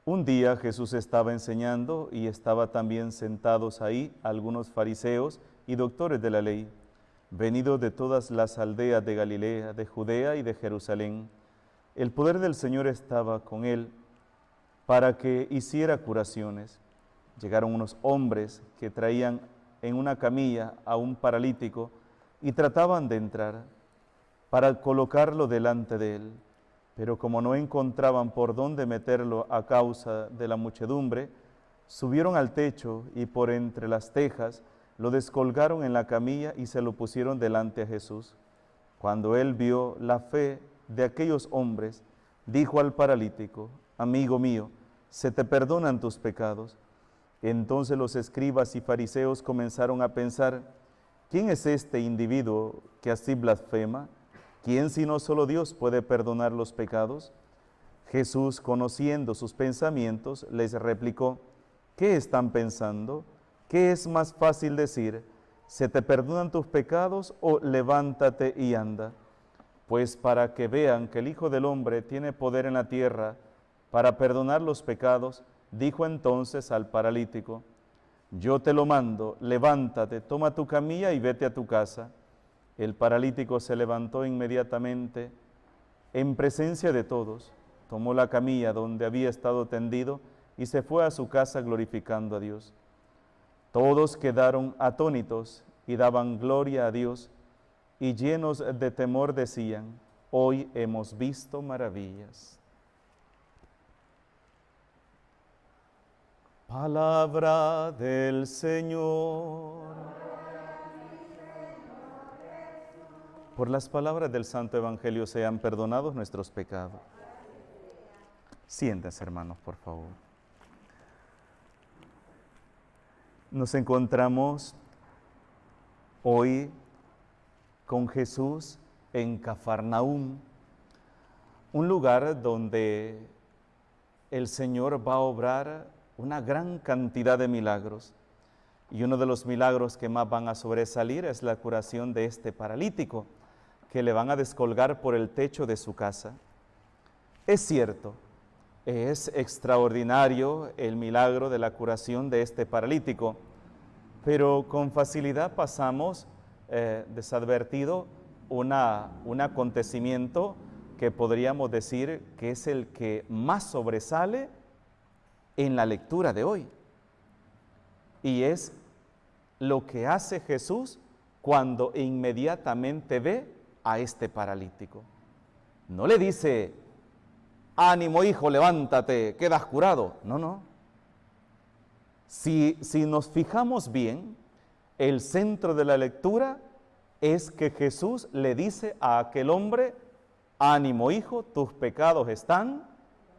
Un día Jesús estaba enseñando y estaba también sentados ahí algunos fariseos y doctores de la ley, venidos de todas las aldeas de Galilea, de Judea y de Jerusalén. El poder del Señor estaba con él para que hiciera curaciones. Llegaron unos hombres que traían en una camilla a un paralítico y trataban de entrar para colocarlo delante de él. Pero como no encontraban por dónde meterlo a causa de la muchedumbre, subieron al techo y por entre las tejas lo descolgaron en la camilla y se lo pusieron delante a Jesús. Cuando él vio la fe de aquellos hombres, dijo al paralítico: amigo mío, se te perdonan tus pecados. Entonces los escribas y fariseos comenzaron a pensar: ¿quién es este individuo que así blasfema? ¿Quién sino solo Dios puede perdonar los pecados? Jesús, conociendo sus pensamientos, les replicó: ¿qué están pensando? ¿Qué es más fácil decir: ¿se te perdonan tus pecados? O levántate y anda. Pues para que vean que el Hijo del Hombre tiene poder en la tierra para perdonar los pecados, dijo entonces al paralítico: yo te lo mando, levántate, toma tu camilla y vete a tu casa. El paralítico se levantó inmediatamente en presencia de todos, tomó la camilla donde había estado tendido y se fue a su casa glorificando a Dios. Todos quedaron atónitos y daban gloria a Dios, y llenos de temor decían: hoy hemos visto maravillas. Palabra del Señor. Por las palabras del Santo Evangelio sean perdonados nuestros pecados. Siéntense, hermanos, por favor. Nos encontramos hoy con Jesús en Cafarnaúm, un lugar donde el Señor va a obrar una gran cantidad de milagros. Y uno de los milagros que más van a sobresalir es la curación de este paralítico, que le van a descolgar por el techo de su casa. Es cierto, es extraordinario el milagro de la curación de este paralítico, pero con facilidad pasamos desadvertido un acontecimiento que podríamos decir que es el que más sobresale en la lectura de hoy. Y es lo que hace Jesús cuando inmediatamente ve a este paralítico. No le dice: ánimo hijo, levántate, quedas curado. No, no. Si nos fijamos bien, el centro de la lectura es que Jesús le dice a aquel hombre: ánimo hijo, tus pecados están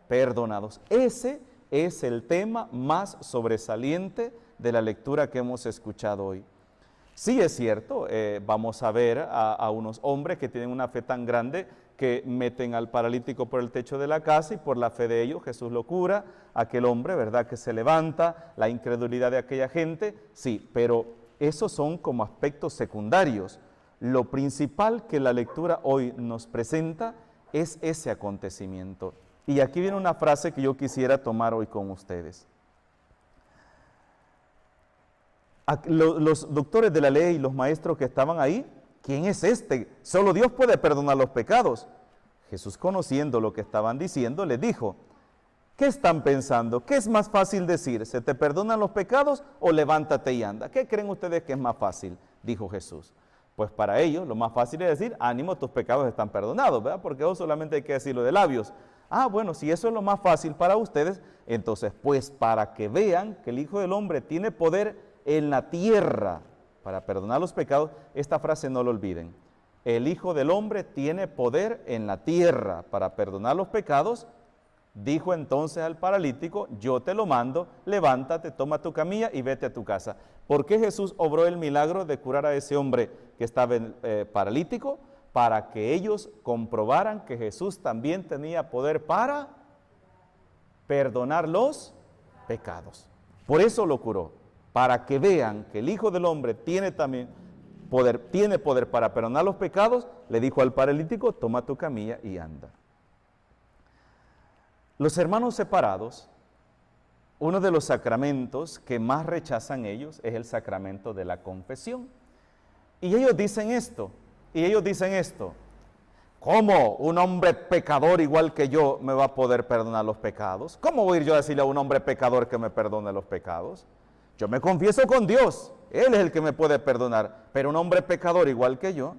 perdonados. Ese es el tema más sobresaliente de la lectura que hemos escuchado hoy. Sí es cierto, vamos a ver a unos hombres que tienen una fe tan grande que meten al paralítico por el techo de la casa y por la fe de ellos Jesús lo cura, aquel hombre, ¿verdad?, que se levanta, la incredulidad de aquella gente, sí, pero esos son como aspectos secundarios. Lo principal que la lectura hoy nos presenta es ese acontecimiento. Y aquí viene una frase que yo quisiera tomar hoy con ustedes. Los doctores de la ley y los maestros que estaban ahí: ¿quién es este? Solo Dios puede perdonar los pecados. Jesús, conociendo lo que estaban diciendo, les dijo: ¿qué están pensando? ¿Qué es más fácil decir? ¿Se te perdonan los pecados o levántate y anda? ¿Qué creen ustedes que es más fácil? Dijo Jesús. Pues para ellos lo más fácil es decir: ánimo, tus pecados están perdonados, ¿verdad? Porque eso solamente hay que decirlo de labios. Ah, bueno, si eso es lo más fácil para ustedes, entonces pues para que vean que el Hijo del Hombre tiene poder en la tierra para perdonar los pecados, esta frase no lo olviden: el Hijo del Hombre tiene poder en la tierra para perdonar los pecados. Dijo entonces al paralítico: yo te lo mando, levántate, toma tu camilla y vete a tu casa. ¿Por qué Jesús obró el milagro de curar a ese hombre que estaba paralítico? Para que ellos comprobaran que Jesús también tenía poder para perdonar los pecados. Por eso lo curó, para que vean que el Hijo del Hombre tiene también poder para perdonar los pecados. Le dijo al paralítico: toma tu camilla y anda. Los hermanos separados uno de los sacramentos que más rechazan ellos es el sacramento de la confesión. Y ellos dicen esto, ¿cómo un hombre pecador igual que yo me va a poder perdonar los pecados? ¿Cómo voy a ir yo a decirle a un hombre pecador que me perdone los pecados? Yo me confieso con Dios, Él es el que me puede perdonar, pero un hombre pecador igual que yo.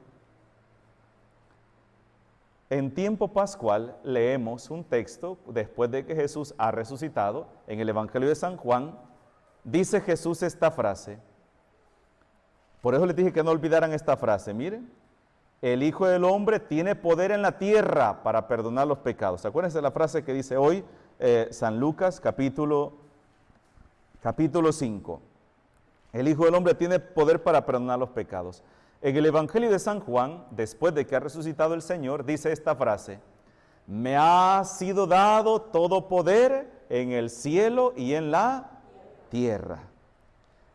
En tiempo pascual leemos un texto, después de que Jesús ha resucitado, en el Evangelio de San Juan, dice Jesús esta frase. Por eso les dije que no olvidaran esta frase, miren. El Hijo del Hombre tiene poder en la tierra para perdonar los pecados. Acuérdense de la frase que dice hoy San Lucas, capítulo 5. El Hijo del Hombre tiene poder para perdonar los pecados. En el Evangelio de San Juan, después de que ha resucitado el Señor, dice esta frase: me ha sido dado todo poder en el cielo y en la tierra.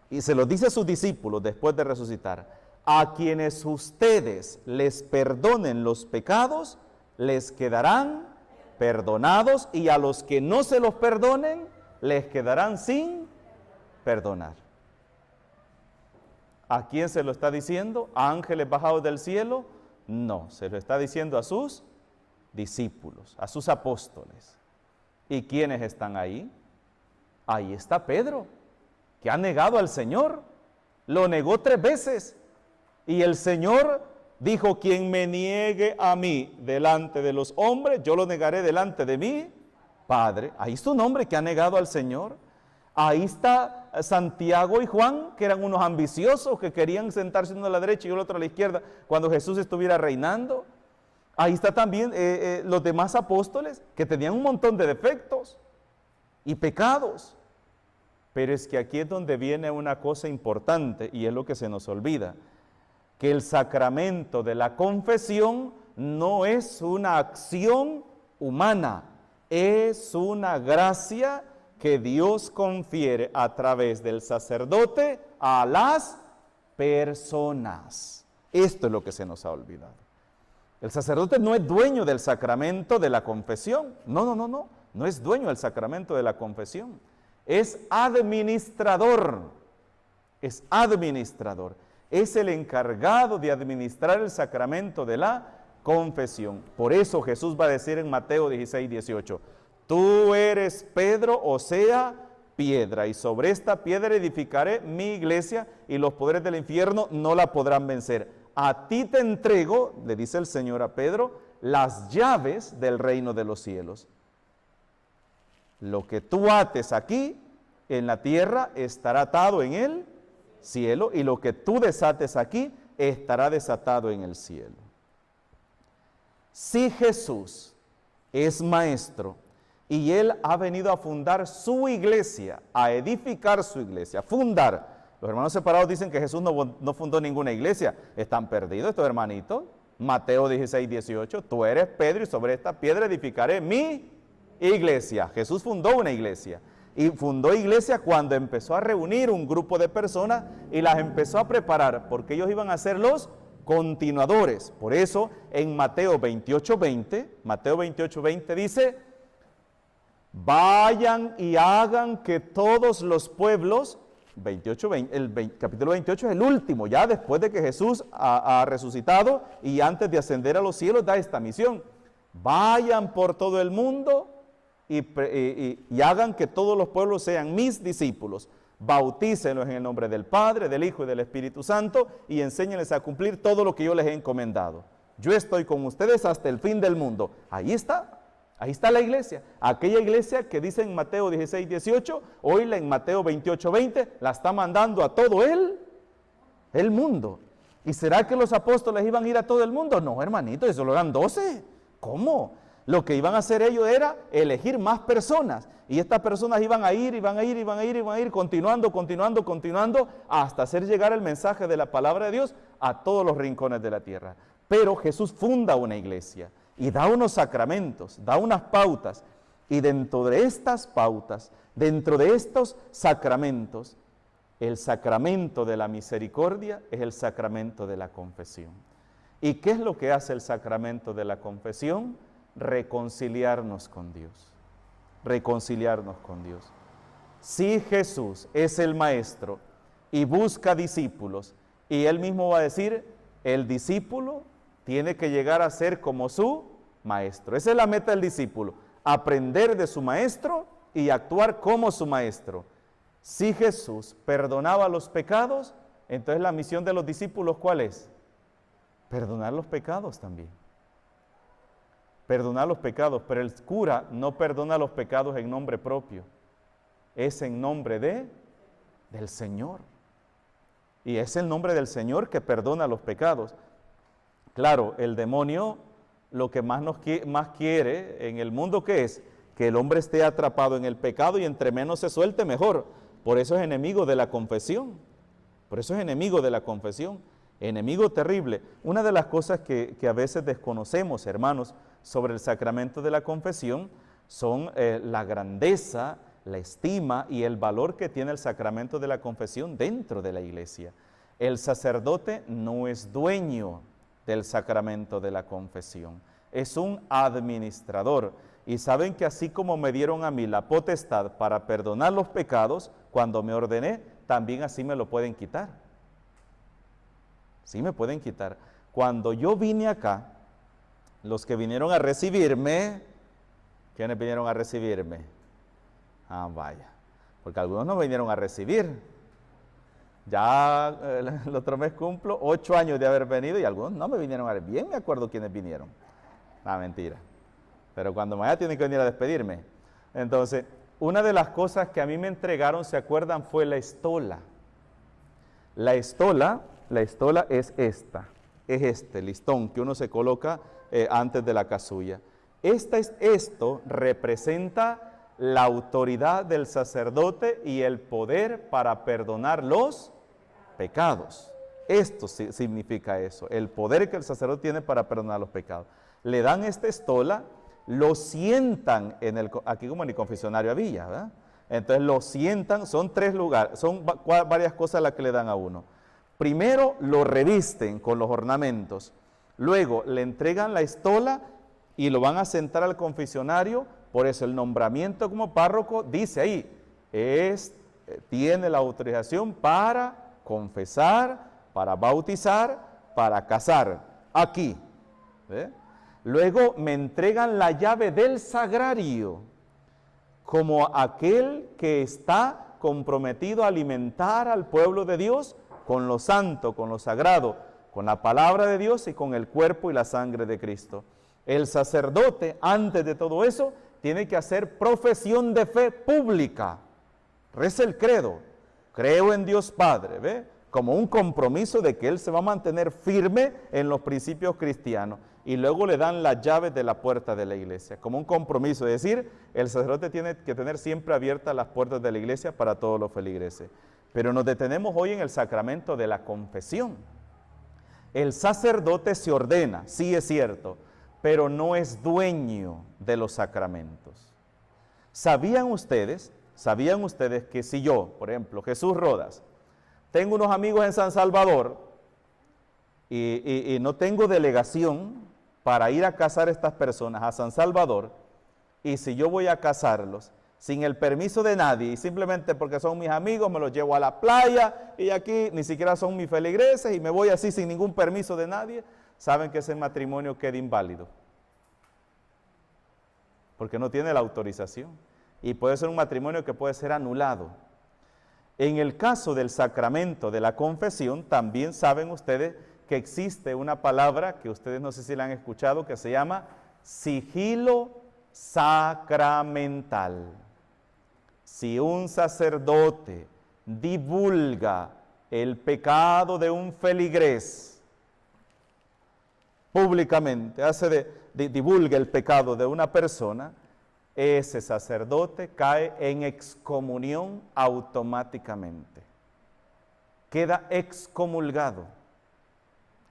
Y se lo dice a sus discípulos después de resucitar: a quienes ustedes les perdonen los pecados, les quedarán perdonados, y a los que no se los perdonen, les quedarán sin perdonar. ¿A quién se lo está diciendo? ¿A ángeles bajados del cielo? No, se lo está diciendo a sus discípulos, a sus apóstoles. ¿Y quiénes están ahí? Ahí está Pedro, que ha negado al Señor. Lo negó 3 veces. Y el Señor dijo: quien me niegue a mí delante de los hombres, yo lo negaré delante de mi Padre. Ahí está un hombre que ha negado al Señor. Ahí está Santiago y Juan, que eran unos ambiciosos, que querían sentarse uno a la derecha y el otro a la izquierda cuando Jesús estuviera reinando. Ahí está también los demás apóstoles, que tenían un montón de defectos y pecados. Pero es que aquí es donde viene una cosa importante, y es lo que se nos olvida, que el sacramento de la confesión no es una acción humana, es una gracia que Dios confiere a través del sacerdote a las personas. Esto es lo que se nos ha olvidado. El sacerdote no es dueño del sacramento de la confesión. No es dueño del sacramento de la confesión. Es administrador. Es administrador. Es el encargado de administrar el sacramento de la confesión. Por eso Jesús va a decir en Mateo 16, 18: tú eres Pedro, o sea, piedra, y sobre esta piedra edificaré mi iglesia, y los poderes del infierno no la podrán vencer. A ti te entrego, le dice el Señor a Pedro, las llaves del reino de los cielos. Lo que tú ates aquí en la tierra estará atado en el cielo, y lo que tú desates aquí estará desatado en el cielo. Si Jesús es maestro, y Él ha venido a fundar su iglesia, a edificar su iglesia, fundar. Los hermanos separados dicen que Jesús no fundó ninguna iglesia. Están perdidos estos hermanitos. Mateo 16, 18, tú eres Pedro, y sobre esta piedra edificaré mi iglesia. Jesús fundó una iglesia. Y fundó iglesia cuando empezó a reunir un grupo de personas y las empezó a preparar, porque ellos iban a ser los continuadores. Por eso en Mateo 28, 20 dice: vayan y hagan que todos los pueblos, capítulo 28 es el último, ya después de que Jesús ha resucitado y antes de ascender a los cielos da esta misión: vayan por todo el mundo y hagan que todos los pueblos sean mis discípulos, bautícenlos en el nombre del Padre, del Hijo y del Espíritu Santo, y enséñenles a cumplir todo lo que yo les he encomendado. Yo estoy con ustedes hasta el fin del mundo. Ahí está la iglesia. Aquella iglesia que dice en Mateo 16, 18, hoy en Mateo 28, 20, la está mandando a todo el mundo. ¿Y será que los apóstoles iban a ir a todo el mundo? No, hermanito, eso lo eran 12. ¿Cómo? Lo que iban a hacer ellos era elegir más personas. Y estas personas iban a ir, continuando, hasta hacer llegar el mensaje de la palabra de Dios a todos los rincones de la tierra. Pero Jesús funda una iglesia y da unos sacramentos, da unas pautas, y dentro de estas pautas, dentro de estos sacramentos, el sacramento de la misericordia es el sacramento de la confesión. ¿Y qué es lo que hace el sacramento de la confesión? Reconciliarnos con Dios, reconciliarnos con Dios. Si Jesús es el maestro y busca discípulos, y él mismo va a decir, el discípulo tiene que llegar a ser como su maestro. Esa es la meta del discípulo, aprender de su maestro y actuar como su maestro. Si Jesús perdonaba los pecados, entonces la misión de los discípulos, ¿cuál es? Perdonar los pecados también. Perdonar los pecados, pero el cura no perdona los pecados en nombre propio, es en nombre del Señor. Y es el nombre del Señor que perdona los pecados. Claro, el demonio lo que más quiere en el mundo, ¿qué es? Que el hombre esté atrapado en el pecado y entre menos se suelte mejor. Por eso es enemigo de la confesión. Por eso es enemigo de la confesión. Enemigo terrible. Una de las cosas que a veces desconocemos, hermanos, sobre el sacramento de la confesión son la grandeza, la estima y el valor que tiene el sacramento de la confesión dentro de la iglesia. El sacerdote no es dueño del sacramento de la confesión, es un administrador. Y saben que así como me dieron a mí la potestad para perdonar los pecados, cuando me ordené, también así me lo pueden quitar. Sí me pueden quitar. Cuando yo vine acá, los que vinieron a recibirme, ¿quiénes vinieron a recibirme? Ah, vaya, porque algunos no vinieron a recibir. Ya el otro mes cumplo 8 años de haber venido y algunos no me vinieron a ver. Bien me acuerdo quiénes vinieron. Ah, mentira. Pero cuando mañana tienen que venir a despedirme. Entonces, una de las cosas que a mí me entregaron, ¿se acuerdan? Fue la estola. La estola es esta. Es este listón que uno se coloca antes de la casulla. Esto representa la autoridad del sacerdote y el poder para perdonar los pecados. Esto significa eso, el poder que el sacerdote tiene para perdonar los pecados. Le dan esta estola, lo sientan aquí como en el confesionario había, ¿verdad? Entonces lo sientan, son 3 lugares, son varias cosas las que le dan a uno. Primero lo revisten con los ornamentos, luego le entregan la estola y lo van a sentar al confesionario. Por eso el nombramiento como párroco dice ahí, tiene la autorización para confesar, para bautizar, para casar, aquí. ¿Ve? Luego me entregan la llave del sagrario, como aquel que está comprometido a alimentar al pueblo de Dios con lo santo, con lo sagrado, con la palabra de Dios y con el cuerpo y la sangre de Cristo. El sacerdote, antes de todo eso, tiene que hacer profesión de fe pública. Reza el credo. Creo en Dios Padre, ¿ve? Como un compromiso de que él se va a mantener firme en los principios cristianos. Y luego le dan las llaves de la puerta de la iglesia, como un compromiso. Es decir, el sacerdote tiene que tener siempre abiertas las puertas de la iglesia para todos los feligreses. Pero nos detenemos hoy en el sacramento de la confesión. El sacerdote se ordena, sí es cierto, pero no es dueño de los sacramentos. ¿Sabían ustedes que si yo, por ejemplo, Jesús Rodas, tengo unos amigos en San Salvador y no tengo delegación para ir a casar a estas personas a San Salvador, y si yo voy a casarlos sin el permiso de nadie y simplemente porque son mis amigos, me los llevo a la playa y aquí ni siquiera son mis feligreses y me voy así sin ningún permiso de nadie, saben que ese matrimonio queda inválido, porque no tiene la autorización, y puede ser un matrimonio que puede ser anulado. En el caso del sacramento de la confesión, también saben ustedes que existe una palabra que ustedes no sé si la han escuchado, que se llama sigilo sacramental. Si un sacerdote divulga el pecado de un feligrés públicamente, divulga el pecado de una persona, ese sacerdote cae en excomunión automáticamente. Queda excomulgado.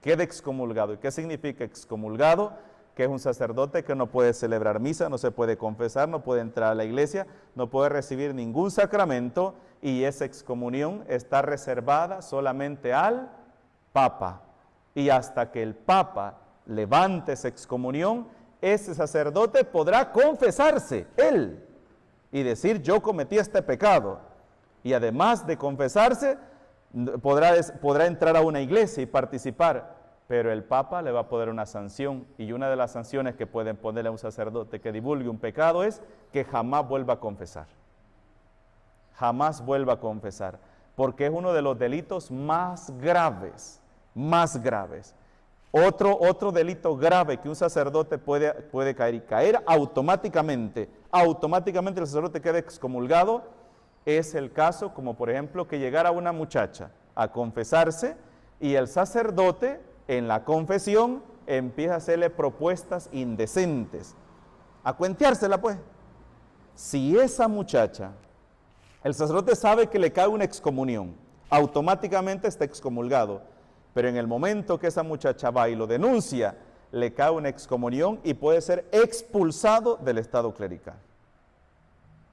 Queda excomulgado. ¿Y qué significa excomulgado? Que es un sacerdote que no puede celebrar misa, no se puede confesar, no puede entrar a la iglesia, no puede recibir ningún sacramento, y esa excomunión está reservada solamente al Papa. Y hasta que el Papa levante esa excomunión, ese sacerdote podrá confesarse, él. y decir yo cometí este pecado. Y además de confesarse, podrá entrar a una iglesia y participar, pero el Papa le va a poner una sanción, y una de las sanciones que pueden ponerle a un sacerdote que divulgue un pecado es que jamás vuelva a confesar. Jamás vuelva a confesar, porque es uno de los delitos más graves, más graves. Otro delito grave que un sacerdote puede caer, y caer automáticamente el sacerdote queda excomulgado, es el caso, como por ejemplo, que llegara una muchacha a confesarse y el sacerdote en la confesión empieza a hacerle propuestas indecentes, a cuenteársela pues. Si esa muchacha, el sacerdote sabe que le cae una excomunión, automáticamente está excomulgado, pero en el momento que esa muchacha va y lo denuncia, le cae una excomunión y puede ser expulsado del estado clerical.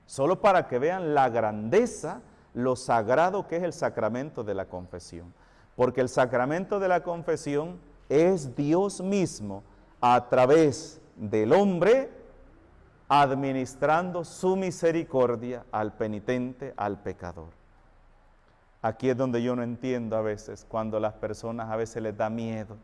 Solo para que vean la grandeza, lo sagrado que es el sacramento de la confesión. Porque el sacramento de la confesión es Dios mismo a través del hombre administrando su misericordia al penitente, al pecador. Aquí es donde yo no entiendo a veces, cuando las personas a veces les da miedo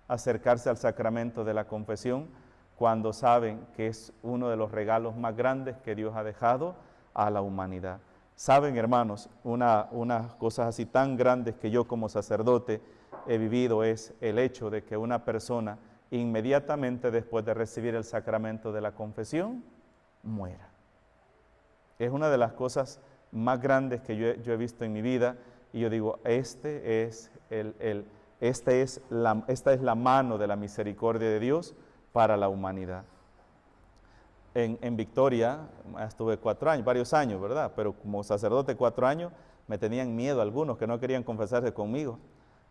acercarse al sacramento de la confesión, cuando saben que es uno de los regalos más grandes que Dios ha dejado a la humanidad. Saben, hermanos, unas cosas así tan grandes que yo como sacerdote he vivido es el hecho de que una persona inmediatamente después de recibir el sacramento de la confesión, muera. Es una de las cosas más grandes que yo he visto en mi vida, y yo digo, esta es la mano de la misericordia de Dios para la humanidad. En Victoria estuve 4 años, varios años, ¿verdad? Pero como sacerdote 4 años, me tenían miedo algunos que no querían confesarse conmigo,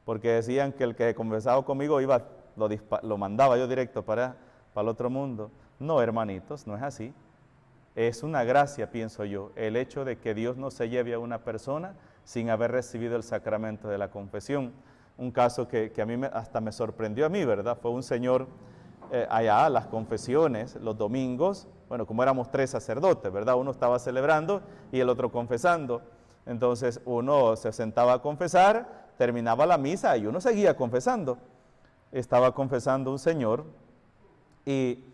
porque decían que el que confesaba conmigo lo mandaba yo directo para el otro mundo. No, hermanitos, no es así. Es una gracia, pienso yo, el hecho de que Dios no se lleve a una persona sin haber recibido el sacramento de la confesión. Un caso que a mí hasta me sorprendió a mí, ¿verdad? Fue un señor allá, las confesiones, los domingos, bueno, como éramos 3 sacerdotes, ¿verdad? Uno estaba celebrando y el otro confesando. Entonces uno se sentaba a confesar, terminaba la misa y uno seguía confesando. Estaba confesando un señor y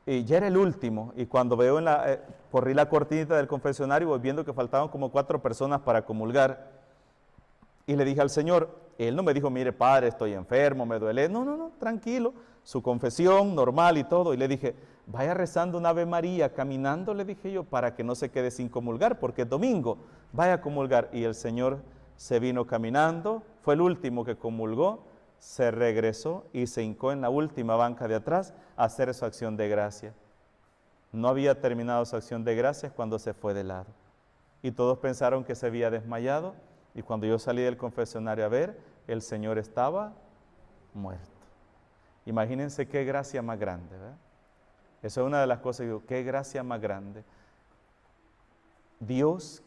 ya era el último, y cuando veo corrí la cortinita del confesionario y voy viendo que faltaban como 4 personas para comulgar, y le dije al Señor, él no me dijo, mire padre, estoy enfermo, me duele, no, tranquilo, su confesión normal y todo, y le dije, vaya rezando una Ave María, caminando, le dije yo, para que no se quede sin comulgar, porque es domingo, vaya a comulgar. Y el Señor se vino caminando, fue el último que comulgó, se regresó y se hincó en la última banca de atrás a hacer su acción de gracia. No había terminado su acción de gracias cuando se fue de lado. Y todos pensaron que se había desmayado, y cuando yo salí del confesionario a ver, el Señor estaba muerto. Imagínense qué gracia más grande, ¿verdad? Eso es una de las cosas que digo, qué gracia más grande. Dios,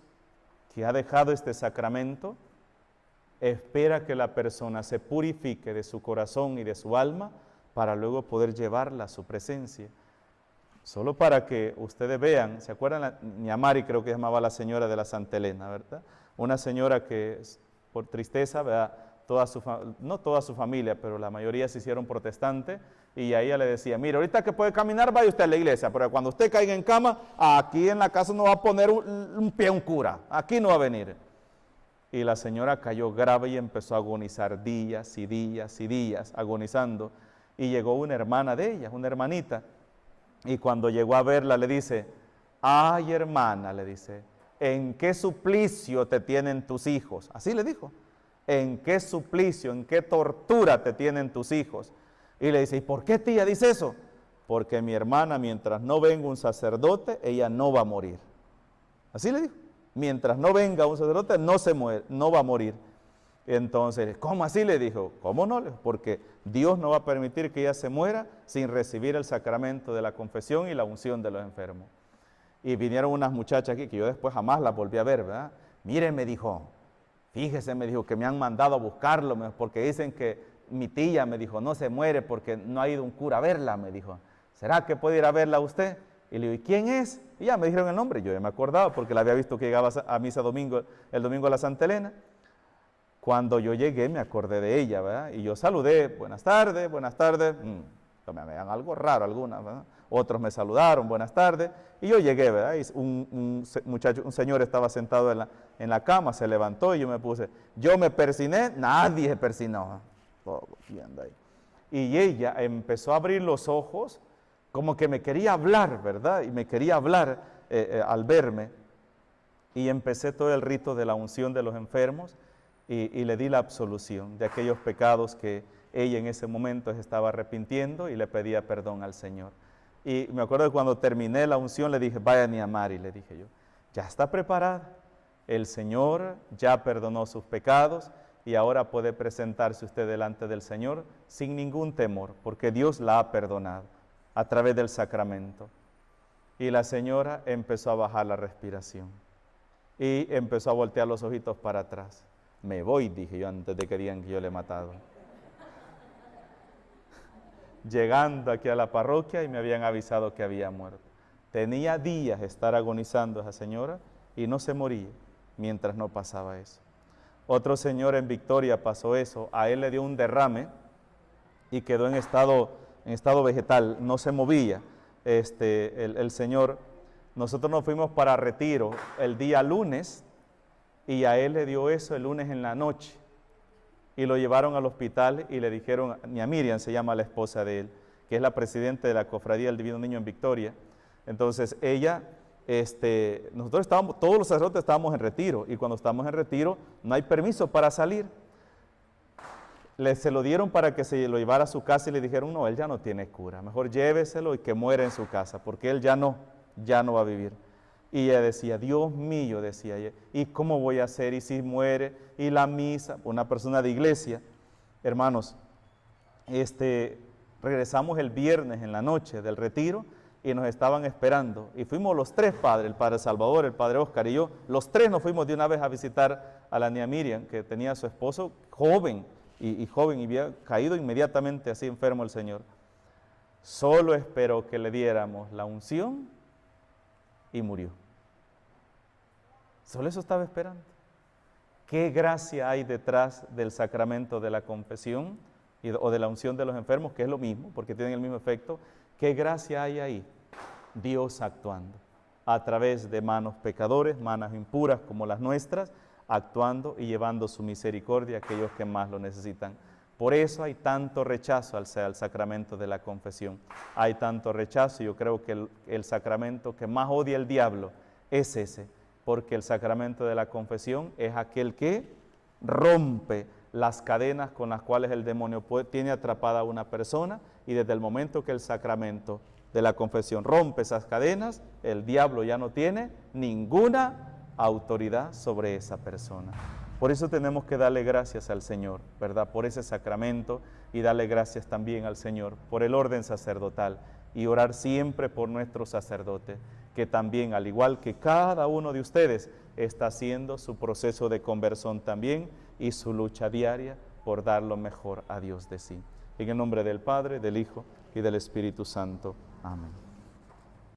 que ha dejado este sacramento, espera que la persona se purifique de su corazón y de su alma para luego poder llevarla a su presencia. Solo para que ustedes vean, ¿se acuerdan? Ñamari creo que llamaba la señora de la Santa Elena, ¿verdad? Una señora que por tristeza, ¿verdad? No toda su familia, pero la mayoría se hicieron protestantes, y a ella le decía, mire, ahorita que puede caminar, vaya usted a la iglesia, pero cuando usted caiga en cama, aquí en la casa no va a poner un pie un cura, aquí no va a venir. Y la señora cayó grave y empezó a agonizar días y días y días, agonizando, y llegó una hermana de ella, una hermanita, y cuando llegó a verla le dice, ay hermana, le dice, ¿en qué suplicio te tienen tus hijos? Así le dijo. ¿En qué suplicio, en qué tortura te tienen tus hijos? Y le dice, ¿y por qué tía dice eso? Porque mi hermana, mientras no venga un sacerdote, ella no va a morir. Así le dijo, mientras no venga un sacerdote, no va a morir. Entonces, ¿cómo así? Le dijo, ¿cómo no? Porque Dios no va a permitir que ella se muera sin recibir el sacramento de la confesión y la unción de los enfermos. Y vinieron unas muchachas aquí, que yo después jamás las volví a ver, ¿verdad? Miren, me dijo, fíjese, me dijo, que me han mandado a buscarlo, porque dicen que mi tía, me dijo, no se muere porque no ha ido un cura a verla, me dijo. ¿Será que puede ir a verla usted? Y le digo, ¿y quién es? Y ya me dijeron el nombre, yo ya me acordaba porque la había visto que llegaba a misa el domingo a la Santa Elena. Cuando yo llegué me acordé de ella, ¿verdad? Y yo saludé, buenas tardes, me vean algo raro algunas, ¿verdad? Otros me saludaron, buenas tardes, y yo llegué, ¿verdad? Y un señor estaba sentado en la cama, se levantó y yo me puse, yo me persiné, nadie se persinó, todo viendo ahí. Y ella empezó a abrir los ojos, como que me quería hablar, ¿verdad? Y me quería hablar al verme, y empecé todo el rito de la unción de los enfermos, y le di la absolución de aquellos pecados que ella en ese momento se estaba arrepintiendo y le pedía perdón al Señor. Y me acuerdo que cuando terminé la unción le dije, vaya a Mari, le dije yo, ya está preparada, el Señor ya perdonó sus pecados y ahora puede presentarse usted delante del Señor sin ningún temor, porque Dios la ha perdonado a través del sacramento. Y la señora empezó a bajar la respiración y empezó a voltear los ojitos para atrás. Me voy, dije yo, antes de que digan que yo le he matado. Llegando aquí a la parroquia y me habían avisado que había muerto. Tenía días de estar agonizando esa señora y no se moría mientras no pasaba eso. Otro señor en Victoria pasó eso, a él le dio un derrame y quedó en estado vegetal, no se movía. El señor, nosotros nos fuimos para retiro el día lunes y a él le dio eso el lunes en la noche. Y lo llevaron al hospital y le dijeron, a Miriam se llama la esposa de él, que es la presidenta de la Cofradía del Divino Niño en Victoria. Entonces ella, nosotros estábamos, todos los sacerdotes estábamos en retiro, y cuando estamos en retiro no hay permiso para salir. Se lo dieron para que se lo llevara a su casa y le dijeron, no, él ya no tiene cura, mejor lléveselo y que muera en su casa, porque él ya no va a vivir. Y ella decía, Dios mío, decía ella, ¿y cómo voy a hacer? ¿Y si muere? ¿Y la misa? Una persona de iglesia. Hermanos, regresamos el viernes en la noche del retiro y nos estaban esperando. Y fuimos los tres padres, el padre Salvador, el padre Oscar y yo, los tres nos fuimos de una vez a visitar a la niña Miriam, que tenía a su esposo joven, y había caído inmediatamente así enfermo el Señor. Solo esperó que le diéramos la unción y murió. Solo eso estaba esperando. ¿Qué gracia hay detrás del sacramento de la confesión o de la unción de los enfermos? Que es lo mismo, porque tienen el mismo efecto. ¿Qué gracia hay ahí? Dios actuando a través de manos pecadores, manos impuras como las nuestras, actuando y llevando su misericordia a aquellos que más lo necesitan. Por eso hay tanto rechazo al sacramento de la confesión. Hay tanto rechazo, y yo creo que el sacramento que más odia el diablo es ese, porque el sacramento de la confesión es aquel que rompe las cadenas con las cuales el demonio tiene atrapada a una persona, y desde el momento que el sacramento de la confesión rompe esas cadenas, el diablo ya no tiene ninguna autoridad sobre esa persona. Por eso tenemos que darle gracias al Señor, ¿verdad? Por ese sacramento, y darle gracias también al Señor por el orden sacerdotal, y orar siempre por nuestros sacerdotes, que también, al igual que cada uno de ustedes, está haciendo su proceso de conversión también y su lucha diaria por dar lo mejor a Dios de sí. En el nombre del Padre, del Hijo y del Espíritu Santo. Amén.